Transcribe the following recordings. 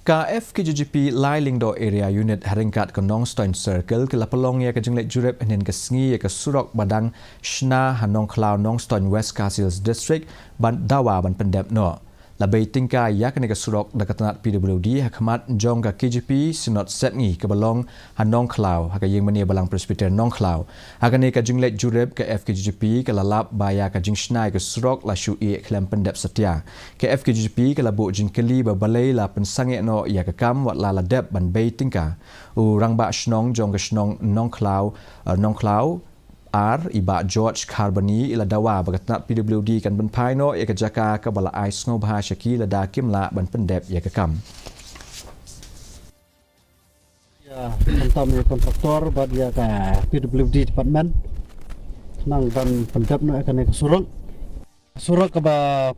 Fkjgp Lailing Do Area Unit haringkat ke Nongkhlaw Circle ke lapelong ya ke jenglet jurep enen ke sengi ya ke Surok badang Shna Nongkhlaw Nongkhlaw West Kasils District ban Dawa ban Pyndep no. Labai Tyngka ya ke Surok dekat tanat PWD hakmat jong ke KHASI sinot setngi ke balong Nongkhlaw hak yang meni balang presbyter Nongkhlaw. Hak ni ke jenglet jurep ke Fkjgp ke lalap baya ke jing Shna ke Surok la syu e klem Pyndep setia. Ke Fkjgp ke labuk jingkeli babalai la pensangek no ya ke kam wat la ladep ban bay Tyngka. Rang ba shnong jong ke shnong Nongkhlaw R iba George Carboni ila Dawa bagatnat PWD kan benpai no ya ke jaka ke bala ais ngo bahasa ki la da kimla ban Pyndep ya ke kam. Ya, tentang kontraktor bad ya ke PWD department nang ban Pyndep no akan ke Surok ke ba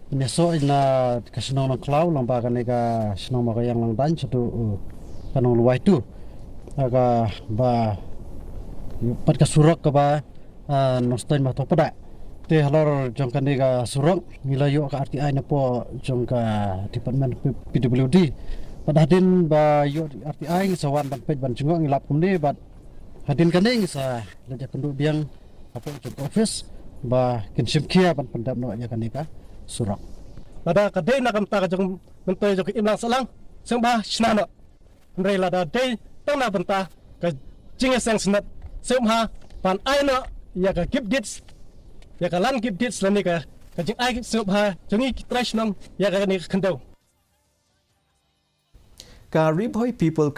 peneso ina ke senong Nongkhlaw lang ba kan ke senong makayang lang dan satu kanong luai tu aga ba pat ka Surok ka ba nostalgia ma to pada te halor jong kan ga Surok milayo ka RTI na po jong ka department PWD pada hadin ba yo RTI sawan ban pej ban jengok ngilap kumni bat hadin kan ning sa leja kendu biang apa jong office ba kinsim kia ban Pyndep no ya kan ka Surok lada ka de na kam ta ka jong mentoi jong imlang salang sang ba snano ndrei lada de tang na benta ka jinge sang snat semha pan aina ya ka gip dits ya ka lan gip dits lani ka jing ai semha jongi trash nang ya ka ni khandau Ka Ribhoi people